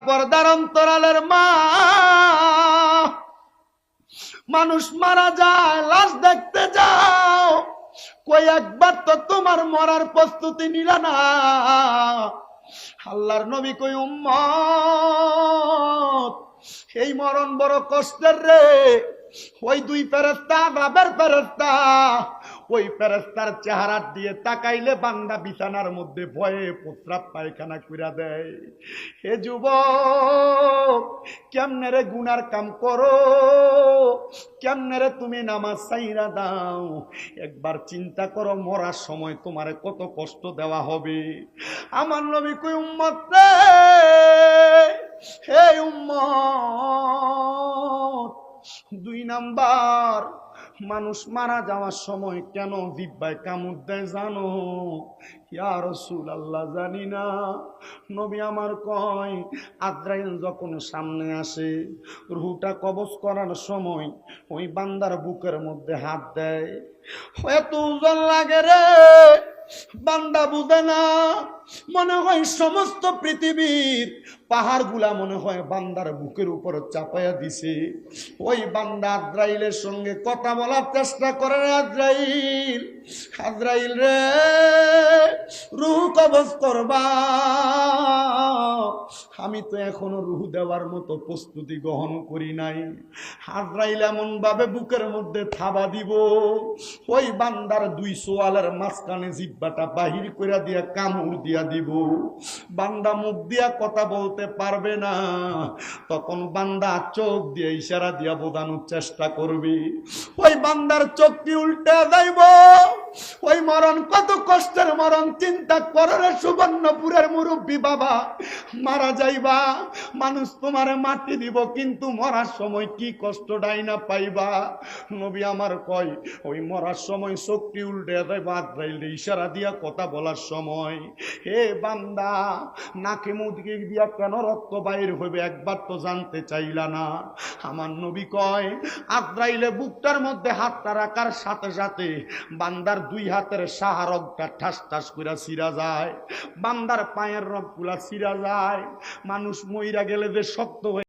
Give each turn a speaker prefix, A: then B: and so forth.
A: পর্দার অন্তরালের মা, মানুষ মারা যায়, লাশ দেখতে যাও, কই একবার তো তোমার মরার প্রস্তুতি নিলা না। আল্লাহর নবী কই, উম্মত এই মরণ বড় কষ্টের রে। ওই দুই ফেরেশতা, আযাবের ফেরেশতা, ওই ফেরেশতার চেহারা দিয়ে তাকাইলে বান্দা বিছানার মধ্যে ভয়ে প্রস্রাব পায়খানা কইরা দেয়। হে যুবক, কেমনে রে গুনার কাম করো, কেমনে রে তুমি নামাজ ছাইরা দাও। একবার চিন্তা করো, মরার সময় তোমারে কত কষ্ট দেওয়া হবে। আমার নবী কই, উম্মত রে, হে উম্মত, দুই নাম্বার, মানুষ মারা যাওয়ার সময় কেন জিহ্বায় কামড় দেয় জানো? ইয়া রাসূলুল্লাহ, জানি না। নবী আমার কয়, আজরাইল যখন সামনে আসে, রূহটা কবজ করার সময় ওই বান্দার বুকের মধ্যে হাত দেয়। এত ওজন লাগে রে, বান্দা বুঝে না। মনে হয় সমস্ত পৃথিবীর পাহাড়গুলা মনে হয় বান্দার বুকের উপর চাপাইয়া দিছে। ওই বান্দা আজরাইলের সঙ্গে কথা বলার চেষ্টা করে, আজরাইল, আজরাইল রে, রূহ কবজ করবা। আমি তো এখনো রূহ দেওয়ার মতো প্রস্তুতি গ্রহণ করি নাই। আজরাইল এমন ভাবে বুকের মধ্যে থাবা দিব, ওই বান্দার দুই সোয়ালের মাঝখানে জিহ্বাটা বাহির করে দিয়া কামড় দিয়া দিব। বান্দা মুখ দিয়া কথা বলতে পারবে না। তখন বান্দা চোখ দিয়ে ইশারা দিয়া বোঝানোর চেষ্টা করবে। ওই বান্দার চোখটি উল্টে যাইব। ওই মরণ কত কষ্টের মরণ চিন্তা করো রে সুবর্ণপুরের মুরব্বী বাবা। মারা যাইবা, মানুষ তোমারে মাটি দিব, কিন্তু মরার সময় কি কষ্টটাই না পাইবা। নবী আমার কয়, ওই মরার সময় চোখটি উল্টে যাইবা, আজরাইল ইশারা দিয়া কথা বলার সময়। হে বান্দা, নাকে মুখে দিয়া কেন রক্ত বাইর হইবে একবার তো জানতে চাইলা না? আমার নবী কয়, আজরাইলে বুকটার মধ্যে হাতটা রাখার সাথে সাথে বান্দার দুই হাতের সাহারকটা ঠাস ঠাস করে ছিঁড়া যায়, বান্দার পায়ের রগগুলা ছিঁড়া যায়। মানুষ মইরা গেলে যে শক্ত হয়ে